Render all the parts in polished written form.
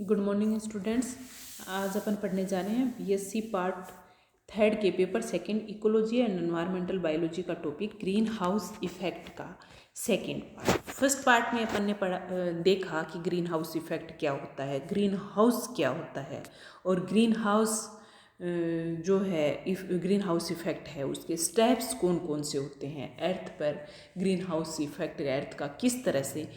Good morning students. आज अपन पढ़ने जा रहे हैं बीएससी पार्ट थर्ड के paper second ecology and environmental biology का टॉपिक ग्रीन हाउस इफेक्ट का सेकंड पार्ट। फर्स्ट पार्ट में अपन ने देखा कि ग्रीन हाउस इफेक्ट क्या होता है, ग्रीन हाउस क्या होता है और ग्रीन हाउस जो है ग्रीन हाउस इफेक्ट है उसके स्टेप्स कौन कौन से होते हैं, अर्थ पर ग्रीन हाउस इफेक्ट अर्थ का किस तरह से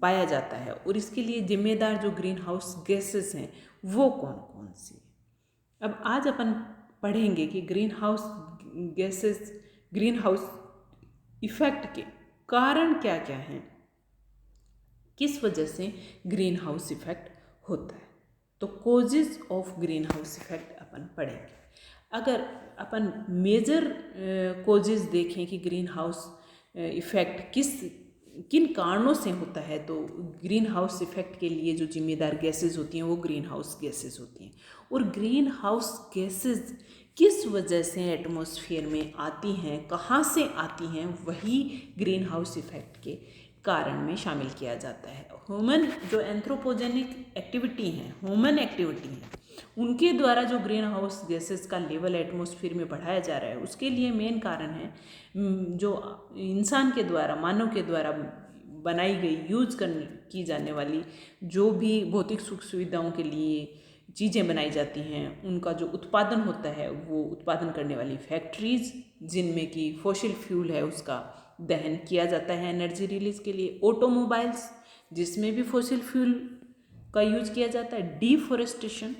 पाया जाता है और इसके लिए जिम्मेदार जो ग्रीन हाउस गैसेस हैं वो कौन कौन सी। अब आज अपन पढ़ेंगे कि green house gases, green house effect के कारण क्या क्या हैं, किस वजह से ग्रीन हाउस इफेक्ट होता है। तो causes of greenhouse effect अपन पढ़ेंगे। अगर अपन मेजर कोजेस देखें कि ग्रीन हाउस इफेक्ट किन कारणों से होता है, तो ग्रीन हाउस इफेक्ट के लिए जो जिम्मेदार गैसेस होती हैं वो ग्रीन हाउस गैसेस होती हैं और ग्रीन हाउस गैसेस किस वजह से एटमॉस्फेयर में आती हैं, कहाँ से आती हैं, वही ग्रीन हाउस इफेक्ट के कारण में शामिल किया जाता है। ह्यूमन जो एंथ्रोपोजेनिक एक्टिविटी हैं, ह्यूमन एक्टिविटी हैं, उनके द्वारा जो ग्रीन हाउस गैसेस का लेवल एटमॉस्फेयर में बढ़ाया जा रहा है उसके लिए मेन कारण है जो इंसान के द्वारा, मानव के द्वारा बनाई गई यूज की जाने वाली जो भी भौतिक सुख सुविधाओं के लिए चीज़ें बनाई जाती हैं, उनका जो उत्पादन होता है वो उत्पादन करने वाली फैक्ट्रीज जिनमें कि फॉसिल फ्यूल है उसका दहन किया जाता है एनर्जी रिलीज के लिए, ऑटोमोबाइल्स जिसमें भी फॉसिल फ्यूल का यूज किया जाता है, डिफॉरेस्टेशन,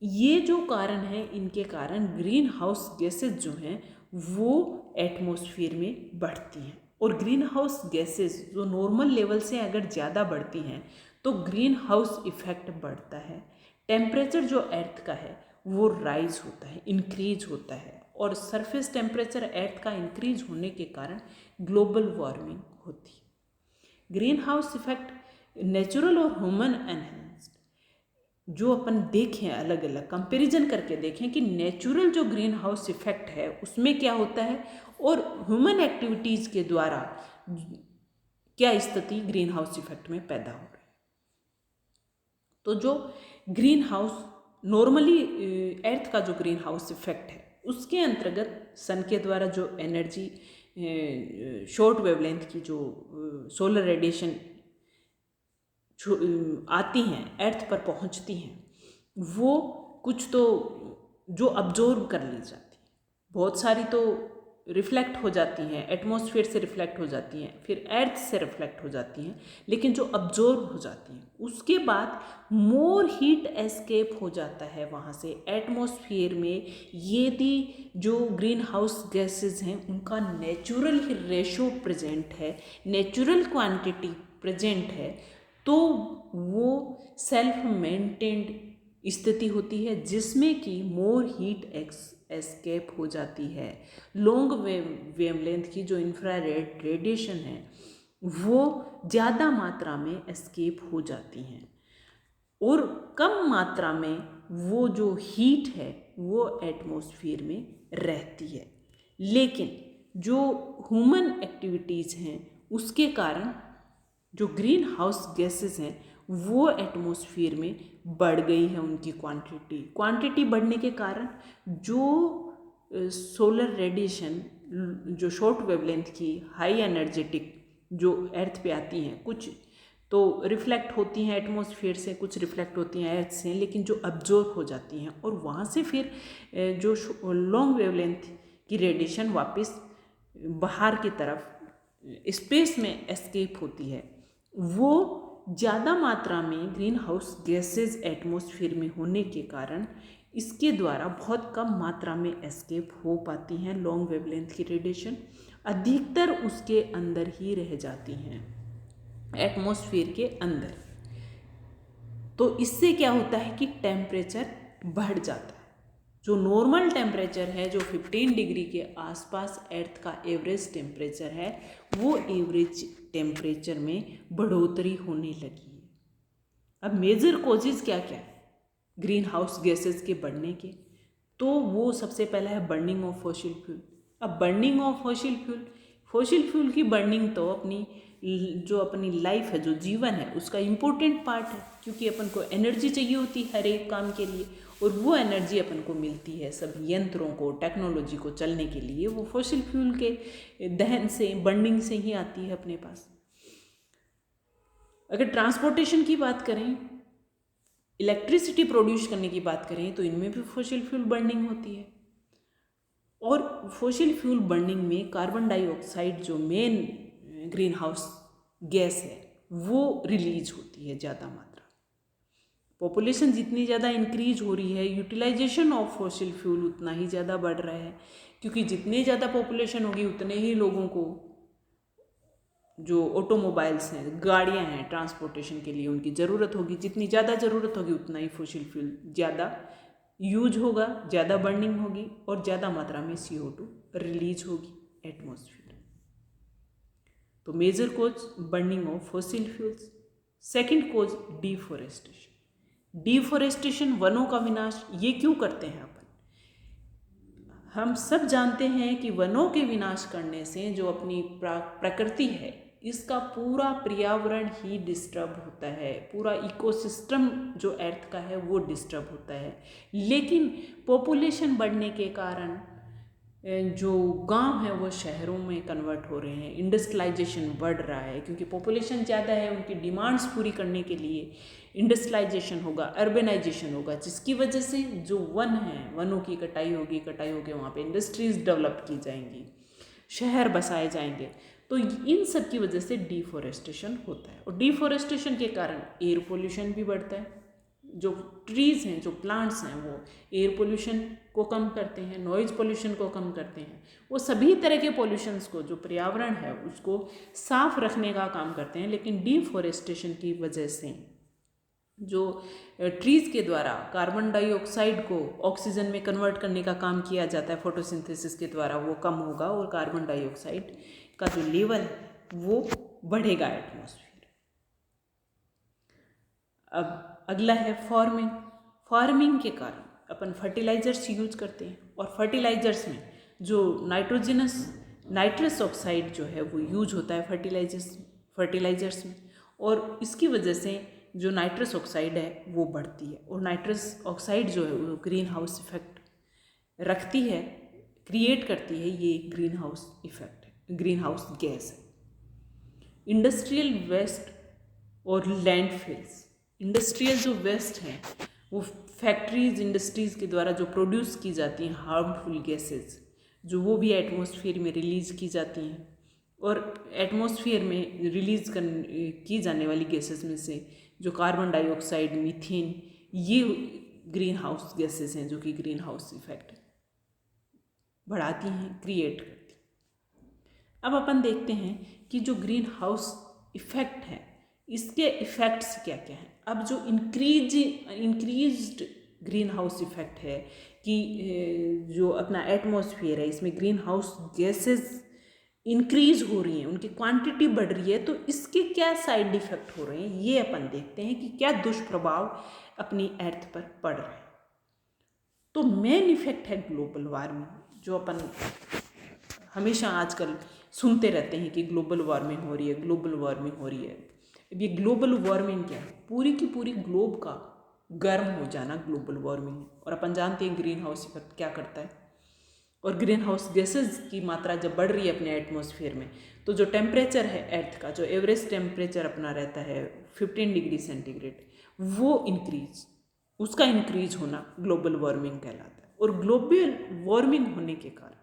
ये जो कारण है इनके कारण ग्रीन हाउस गैसेस जो हैं वो एटमॉस्फेयर में बढ़ती हैं और ग्रीन हाउस गैसेस जो नॉर्मल लेवल से अगर ज़्यादा बढ़ती हैं तो ग्रीन हाउस इफेक्ट बढ़ता है। टेम्परेचर जो अर्थ का है वो राइज होता है, इंक्रीज होता है और सरफेस टेम्परेचर अर्थ का इंक्रीज होने के कारण ग्लोबल वार्मिंग होती है। ग्रीन हाउस इफेक्ट नेचुरल और ह्यूमन एनहेंस्ड जो अपन देखें, अलग अलग कंपैरिजन करके देखें कि नेचुरल जो ग्रीन हाउस इफेक्ट है उसमें क्या होता है और ह्यूमन एक्टिविटीज़ के द्वारा क्या स्थिति ग्रीन हाउस इफेक्ट में पैदा हो रही है। तो जो ग्रीन हाउस नॉर्मली अर्थ का जो ग्रीन हाउस इफेक्ट है उसके अंतर्गत सन के द्वारा जो एनर्जी शॉर्ट वेवलेंथ की जो सोलर रेडिएशन आती हैं, अर्थ पर पहुंचती हैं, वो कुछ तो जो अब्जॉर्ब कर ली जाती है, बहुत सारी तो रिफ्लेक्ट हो जाती हैं, एटमॉस्फेयर से रिफ्लेक्ट हो जाती हैं, फिर अर्थ से रिफ्लेक्ट हो जाती हैं, लेकिन जो अब्जॉर्ब हो जाती हैं उसके बाद मोर हीट एस्केप हो जाता है वहाँ से एटमॉस्फेयर में। यदि जो ग्रीन हाउस गैसेस हैं उनका नेचुरल ही रेशो प्रेजेंट है, नेचुरल क्वांटिटी प्रेजेंट है, तो वो सेल्फ मेंटेन्ड स्थिति होती है जिसमें कि मोर हीट एस्केप हो जाती है। लॉन्ग वेवलेंथ की जो इंफ्रारेड रेडिएशन है वो ज़्यादा मात्रा में एस्केप हो जाती हैं और कम मात्रा में वो जो हीट है वो एटमॉस्फेयर में रहती है। लेकिन जो ह्यूमन एक्टिविटीज़ हैं उसके कारण जो ग्रीन हाउस गैसेस हैं वो एटमॉस्फेयर में बढ़ गई है, उनकी क्वांटिटी बढ़ने के कारण जो सोलर रेडिएशन जो शॉर्ट वेवलेंथ की हाई एनर्जेटिक जो अर्थ पे आती हैं, कुछ तो रिफ्लेक्ट होती हैं एटमॉस्फेयर से, कुछ रिफ्लेक्ट होती हैं अर्थ से, लेकिन जो अब्जॉर्ब हो जाती हैं और वहाँ से फिर जो लॉन्ग वेवलेंथ की रेडिएशन वापस बाहर की तरफ स्पेस में एस्केप होती है, वो ज़्यादा मात्रा में ग्रीन हाउस गैसेस एटमॉस्फेयर में होने के कारण इसके द्वारा बहुत कम मात्रा में एस्केप हो पाती हैं। लॉन्ग वेवलेंथ की रेडिएशन अधिकतर उसके अंदर ही रह जाती हैं, एटमॉस्फेयर के अंदर। तो इससे क्या होता है कि टेम्परेचर बढ़ जाता है। जो नॉर्मल टेम्परेचर है जो 15 डिग्री के आसपास अर्थ का एवरेज टेम्परेचर है वो एवरेज टेम्परेचर में बढ़ोतरी होने लगी है। अब मेजर कॉजेज क्या क्या है ग्रीन हाउस गैसेस के बढ़ने के, तो वो सबसे पहला है बर्निंग ऑफ फॉसिल फ्यूल। अब बर्निंग ऑफ फॉसिल फ्यूल की बर्निंग तो अपनी जो अपनी लाइफ है, जो जीवन है, उसका इम्पोर्टेंट पार्ट है, क्योंकि अपन को एनर्जी चाहिए होती है हर एक काम के लिए, और वो एनर्जी अपन को मिलती है सब यंत्रों को, टेक्नोलॉजी को चलने के लिए, वो फॉसिल फ्यूल के दहन से, बर्निंग से ही आती है अपने पास। अगर ट्रांसपोर्टेशन की बात करें, इलेक्ट्रिसिटी प्रोड्यूस करने की बात करें, तो इनमें भी फॉसिल फ्यूल बर्निंग होती है। और फॉसिल फ्यूल बर्निंग में कार्बन डाइऑक्साइड जो मेन ग्रीन हाउस गैस है वो रिलीज होती है ज़्यादा मात्रा। पॉपुलेशन जितनी ज़्यादा इंक्रीज हो रही है, यूटिलाइजेशन ऑफ फॉसिल फ्यूल उतना ही ज़्यादा बढ़ रहा है, क्योंकि जितनी ज़्यादा पॉपुलेशन होगी उतने ही लोगों को जो ऑटोमोबाइल्स हैं, गाड़ियां हैं, ट्रांसपोर्टेशन के लिए उनकी ज़रूरत होगी। जितनी ज़्यादा ज़रूरत होगी उतना ही फॉसिल फ्यूल ज़्यादा यूज होगा, ज़्यादा बर्निंग होगी और ज़्यादा मात्रा में CO2 रिलीज होगी एटमॉस्फेयर। तो major cause burning of fossil fuels. Second cause deforestation. Deforestation, वनों का विनाश। ये क्यों करते हैं अपन? हम सब जानते हैं कि वनों के विनाश करने से जो अपनी प्रकृति है, इसका पूरा पर्यावरण ही डिस्टर्ब होता है, पूरा इकोसिस्टम जो अर्थ का है वो डिस्टर्ब होता है। लेकिन पॉपुलेशन बढ़ने के कारण जो गांव है वो शहरों में कन्वर्ट हो रहे हैं, इंडस्ट्रियलाइजेशन बढ़ रहा है, क्योंकि पॉपुलेशन ज़्यादा है, उनकी डिमांड्स पूरी करने के लिए इंडस्ट्रियलाइजेशन होगा, अर्बनाइजेशन होगा, जिसकी वजह से जो वन है, वनों की कटाई होगी, कटाई होकर वहाँ पे इंडस्ट्रीज डेवलप की जाएंगी, शहर बसाए जाएंगे। तो इन सब की वजह से डिफॉरेस्टेशन होता है, और डिफॉरेस्टेशन के कारण एयर पोल्यूशन भी बढ़ता है। जो ट्रीज़ हैं, जो प्लांट्स हैं, वो एयर पोल्यूशन को कम करते हैं, नॉइज़ पोल्यूशन को कम करते हैं, वो सभी तरह के पोल्यूशंस को, जो पर्यावरण है उसको साफ रखने का काम करते हैं। लेकिन डिफॉरेस्टेशन की वजह से जो ट्रीज़ के द्वारा कार्बन डाइऑक्साइड को ऑक्सीजन में कन्वर्ट करने का काम किया जाता है फोटोसिंथेसिस के द्वारा, वो कम होगा और कार्बन डाइऑक्साइड का जो लेवल है वो बढ़ेगा एटमॉस्फेयर। अब अगला है फार्मिंग। फार्मिंग के कारण अपन फर्टिलाइजर्स यूज करते हैं, और फर्टिलाइजर्स में जो नाइट्रस ऑक्साइड जो है वो यूज होता है फर्टिलाइजर्स में, और इसकी वजह से जो नाइट्रस ऑक्साइड है वो बढ़ती है, और नाइट्रस ऑक्साइड जो है वो ग्रीन हाउस इफेक्ट रखती है, क्रिएट करती है। ये ग्रीन हाउस इफेक्ट है, ग्रीन हाउस गैस है। इंडस्ट्रियल वेस्ट और लैंडफिल्स। इंडस्ट्रियल जो वेस्ट हैं वो फैक्ट्रीज, इंडस्ट्रीज़ के द्वारा जो प्रोड्यूस की जाती हैं हार्मफुल गैसेस, जो वो भी एटमॉस्फेयर में रिलीज़ की जाती हैं, और एटमॉस्फेयर में रिलीज़ की जाने वाली गैसेस में से जो कार्बन डाइऑक्साइड, मीथेन, ये ग्रीन हाउस गैसेस हैं जो कि ग्रीन हाउस इफेक्ट बढ़ाती हैं, क्रिएट करती हैं। अब अपन देखते हैं कि जो ग्रीन हाउस इफेक्ट है, इसके इफ़ेक्ट्स क्या क्या हैं। अब जो इंक्रीज्ड ग्रीन हाउस इफेक्ट है कि जो अपना एटमॉस्फेयर है, इसमें ग्रीन हाउस गैसेस इंक्रीज हो रही हैं, उनकी क्वांटिटी बढ़ रही है, तो इसके क्या साइड इफ़ेक्ट हो रहे हैं, ये अपन देखते हैं कि क्या दुष्प्रभाव अपनी अर्थ पर पड़ रहे हैं। तो मेन इफेक्ट है ग्लोबल वार्मिंग, जो अपन हमेशा आजकल सुनते रहते हैं कि ग्लोबल वार्मिंग हो रही है, ग्लोबल वार्मिंग हो रही है। अब ये ग्लोबल वार्मिंग क्या है? पूरी की पूरी ग्लोब का गर्म हो जाना ग्लोबल वार्मिंग है। और अपन जानते हैं ग्रीन हाउस इफेक्ट क्या करता है, और ग्रीन हाउस गैसेस की मात्रा जब बढ़ रही है अपने एटमॉस्फेयर में, तो जो टेम्परेचर है अर्थ का, जो एवरेज टेम्परेचर अपना रहता है 15 डिग्री सेंटीग्रेड, वो उसका इंक्रीज होना ग्लोबल वार्मिंग कहलाता है। और ग्लोबल वार्मिंग होने के कारण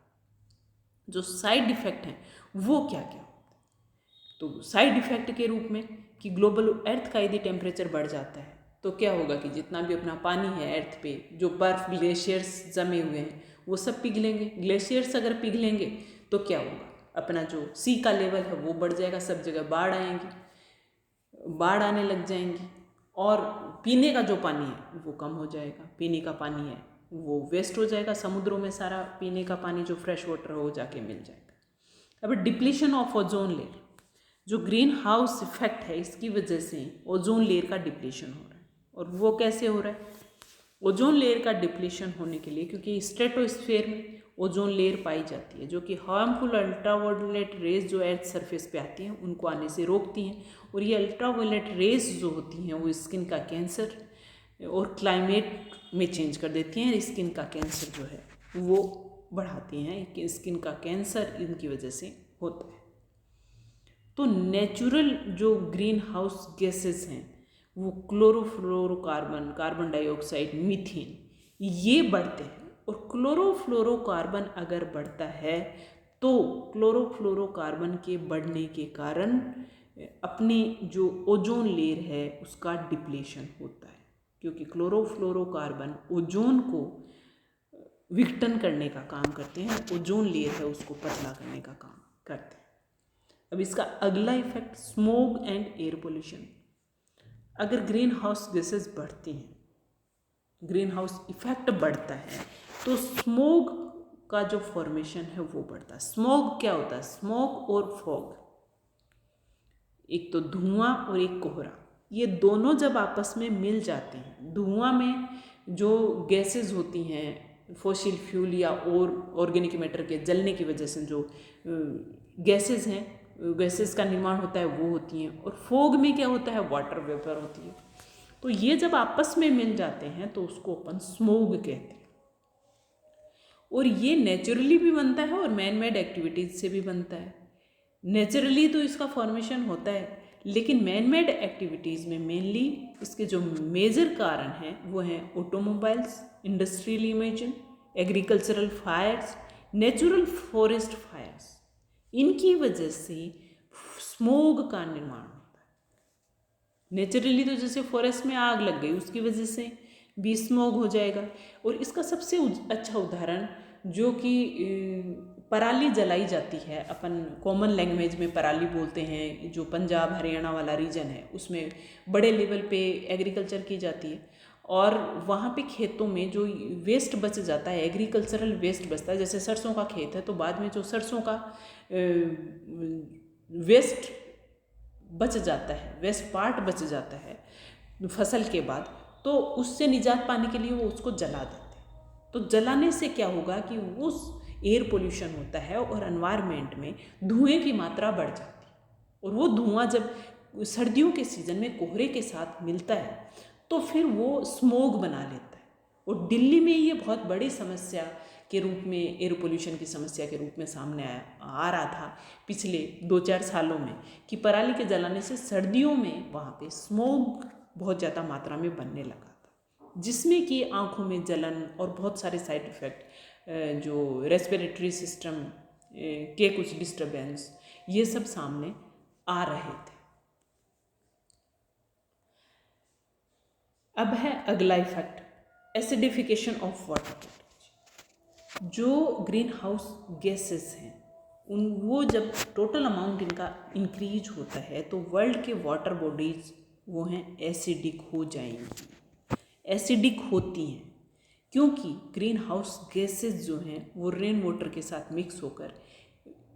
जो साइड इफेक्ट हैं वो क्या क्या होते हैं? तो साइड इफेक्ट के रूप में कि ग्लोबल अर्थ का यदि टेम्परेचर बढ़ जाता है तो क्या होगा कि जितना भी अपना पानी है अर्थ पे, जो बर्फ, ग्लेशियर्स जमे हुए हैं, वो सब पिघलेंगे। ग्लेशियर्स अगर पिघलेंगे तो क्या होगा, अपना जो सी का लेवल है वो बढ़ जाएगा, सब जगह बाढ़ आएंगी, बाढ़ आने लग जाएंगी, और पीने का जो पानी है वो कम हो जाएगा, पीने का पानी है वो वेस्ट हो जाएगा, समुद्रों में सारा पीने का पानी जो फ्रेश वाटर हो जाके मिल जाएगा। अब डिप्लीशन ऑफ ओजोन लेयर, जो ग्रीन हाउस इफेक्ट है, इसकी वजह से ओजोन लेयर का डिप्लीशन हो रहा है। और वो कैसे हो रहा है? ओजोन लेयर का डिप्लीशन होने के लिए, क्योंकि स्ट्रेटोस्फीयर में ओजोन लेयर पाई जाती है जो कि हार्मफुल अल्ट्रावायलेट रेज जो अर्थ सरफेस पे आती हैं उनको आने से रोकती हैं, और ये अल्ट्रावायलेट रेज जो होती हैं वो स्किन का कैंसर और क्लाइमेट में चेंज कर देती हैं, स्किन का कैंसर जो है वो बढ़ाती हैं कि स्किन का कैंसर इनकी वजह से होता है। तो नेचुरल जो ग्रीन हाउस गैसेस हैं वो क्लोरोफ्लोरोकार्बन, कार्बन डाइऑक्साइड, मीथेन, ये बढ़ते हैं। और क्लोरोफ्लोरोकार्बन अगर बढ़ता है तो क्लोरोफ्लोरोकार्बन के बढ़ने के कारण अपने जो ओजोन लेयर है उसका डिप्लीशन होता है, क्योंकि क्लोरोफ्लोरोकार्बन ओजोन को विघटन करने का काम करते हैं, ओजोन लेयर है उसको पतला करने का काम करते हैं। अब इसका अगला effect smog and air pollution. अगर ग्रीन हाउस गैसेस बढ़ती हैं, ग्रीन हाउस इफेक्ट बढ़ता है, तो स्मोग का जो फॉर्मेशन है वो बढ़ता है। स्मोग क्या होता है? स्मोग और फॉग, एक तो धुआं और एक कोहरा, ये दोनों जब आपस में मिल जाते हैं, धुआं में जो गैसेस होती हैं फॉसिल फ्यूल या और ऑर्गेनिक मैटर के जलने की वजह से जो गैसेस हैं, गैसेस का निर्माण होता है वो होती हैं, और फोग में क्या होता है? वाटर वेपर होती है। तो ये जब आपस में मिल जाते हैं तो उसको अपन स्मोग कहते हैं। और ये नेचुरली भी बनता है और मैन मेड एक्टिविटीज से भी बनता है। नेचुरली तो इसका फॉर्मेशन होता है, लेकिन मैन मेड एक्टिविटीज़ में मेनली इसके जो मेजर कारण हैं वो हैं automobiles, industrial emission, agricultural fires, natural forest fires. इनकी वजह से स्मोग का निर्माण होता है। नेचुरली तो जैसे फॉरेस्ट में आग लग गई उसकी वजह से भी स्मोग हो जाएगा। और इसका सबसे अच्छा उदाहरण जो कि पराली जलाई जाती है, अपन कॉमन लैंग्वेज में पराली बोलते हैं, जो पंजाब हरियाणा वाला रीजन है उसमें बड़े लेवल पे एग्रीकल्चर की जाती है, और वहाँ पे खेतों में जो वेस्ट बच जाता है, एग्रीकल्चरल वेस्ट बचता है, जैसे सरसों का खेत है तो बाद में जो सरसों का वेस्ट बच जाता है, वेस्ट पार्ट बच जाता है फसल के बाद, तो उससे निजात पाने के लिए वो उसको जला देते हैं। तो जलाने से क्या होगा कि उस एयर पोल्यूशन होता है और एनवायरनमेंट में धुएं की मात्रा बढ़ जाती है, और वो धुआं जब सर्दियों के सीज़न में कोहरे के साथ मिलता है तो फिर वो स्मोग बना लेता है। और दिल्ली में ये बहुत बड़ी समस्या के रूप में, एयर पोल्यूशन की समस्या के रूप में सामने आ रहा था पिछले 2-4 सालों में, कि पराली के जलाने से सर्दियों में वहाँ पे स्मोग बहुत ज़्यादा मात्रा में बनने लगा था, जिसमें कि आँखों में जलन और बहुत सारे साइड इफ़ेक्ट, जो रेस्पिरेटरी सिस्टम के कुछ डिस्टर्बेंस, ये सब सामने आ रहे थे। अब है अगला इफेक्ट, एसिडिफिकेशन ऑफ वाटर। जो ग्रीन हाउस गैसेस हैं वो जब टोटल अमाउंट इनका इंक्रीज होता है तो वर्ल्ड के वाटर बॉडीज वो हैं एसिडिक हो जाएंगी, एसिडिक होती हैं, क्योंकि ग्रीन हाउस गैसेस जो हैं वो रेन वाटर के साथ मिक्स होकर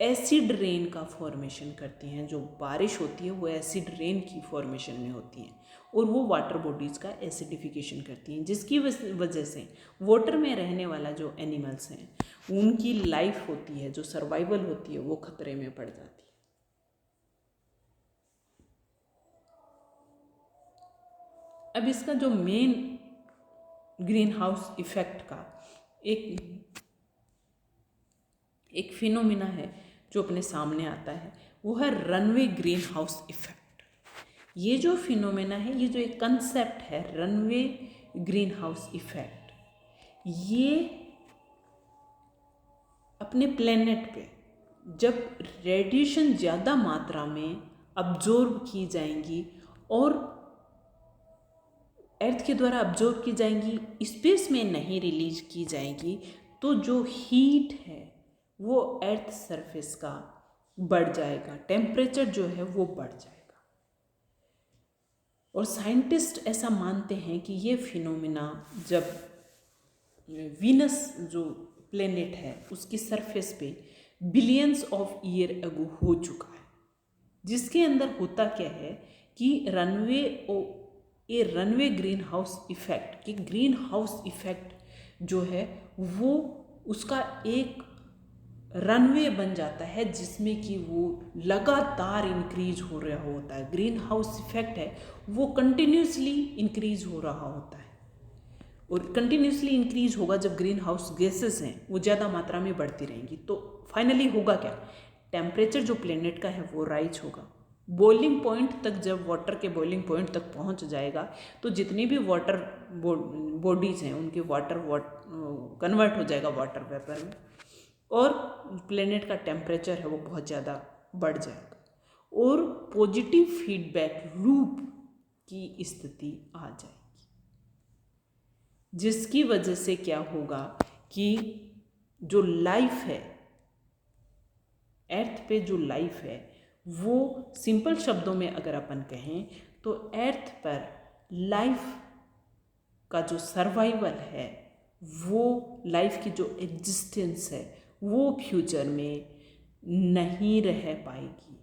एसिड रेन का फॉर्मेशन करती हैं। जो बारिश होती है वो एसिड रेन की फॉर्मेशन में होती हैं और वो वाटर बॉडीज़ का एसिडिफिकेशन करती हैं, जिसकी वजह से वाटर में रहने वाला जो एनिमल्स हैं उनकी लाइफ होती है, जो सर्वाइवल होती है, वो खतरे में पड़ जाती है। अब इसका जो मेन ग्रीन हाउस इफेक्ट का एक फिनोमिना है जो अपने सामने आता है, वो है रनवे ग्रीन हाउस इफेक्ट। ये जो फिनोमेना है, ये जो एक कंसेप्ट है रनवे ग्रीन हाउस इफेक्ट, ये अपने प्लेनेट पे जब रेडिएशन ज़्यादा मात्रा में अब्जॉर्ब की जाएंगी और अर्थ के द्वारा अब्जॉर्ब की जाएंगी, स्पेस में नहीं रिलीज की जाएंगी, तो जो हीट है वो अर्थ सरफेस का बढ़ जाएगा, टेम्परेचर जो है वो बढ़ जाएगा। और साइंटिस्ट ऐसा मानते हैं कि ये फिनोमिना जब वीनस जो प्लेनेट है उसकी सरफेस पे बिलियंस ऑफ ईयर अगो हो चुका है, जिसके अंदर होता क्या है कि रनवे ए रनवे ग्रीन हाउस इफेक्ट, कि ग्रीन हाउस इफेक्ट जो है वो उसका एक रनवे बन जाता है जिसमें कि वो लगातार इंक्रीज हो रहा होता है। ग्रीन हाउस इफेक्ट है वो कंटिन्यूसली इंक्रीज हो रहा होता है, और कंटिन्यूसली इंक्रीज होगा जब ग्रीन हाउस गैसेस हैं वो ज़्यादा मात्रा में बढ़ती रहेंगी। तो फाइनली होगा क्या, टेम्परेचर जो प्लेनेट का है वो राइज होगा। बॉइलिंग पॉइंट तक, जब वाटर के बॉइलिंग पॉइंट तक पहुंच जाएगा तो जितनी भी वाटर बॉडीज़ हैं उनके वाटर कन्वर्ट हो जाएगा वाटर वेपर में, और प्लेनेट का टेम्परेचर है वो बहुत ज़्यादा बढ़ जाएगा, और पॉजिटिव फीडबैक लूप की स्थिति आ जाएगी, जिसकी वजह से क्या होगा कि जो लाइफ है अर्थ पे, जो लाइफ है वो सिंपल शब्दों में अगर अपन कहें तो अर्थ पर लाइफ का जो सर्वाइवल है, वो लाइफ की जो एग्जिस्टेंस है वो फ्यूचर में नहीं रह पाएगी।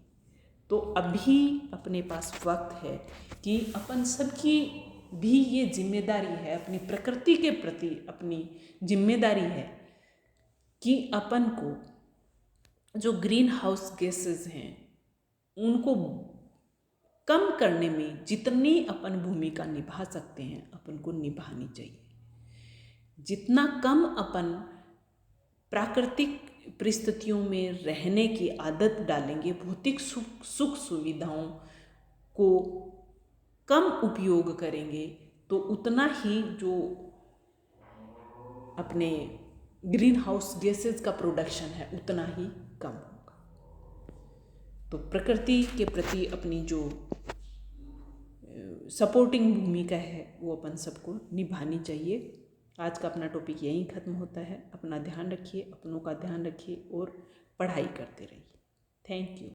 तो अभी अपने पास वक्त है कि अपन सबकी भी ये जिम्मेदारी है, अपनी प्रकृति के प्रति अपनी जिम्मेदारी है कि अपन को जो ग्रीन हाउस गैसेस हैं उनको कम करने में जितनी अपन भूमिका निभा सकते हैं अपन को निभानी चाहिए। जितना कम अपन प्राकृतिक परिस्थितियों में रहने की आदत डालेंगे, भौतिक सुख सुविधाओं को कम उपयोग करेंगे, तो उतना ही जो अपने ग्रीन हाउस गैसेस का प्रोडक्शन है उतना ही कम होगा। तो प्रकृति के प्रति अपनी जो सपोर्टिंग भूमिका है वो अपन सबको निभानी चाहिए। आज का अपना टॉपिक यहीं ख़त्म होता है। अपना ध्यान रखिए, अपनों का ध्यान रखिए और पढ़ाई करते रहिए। Thank you.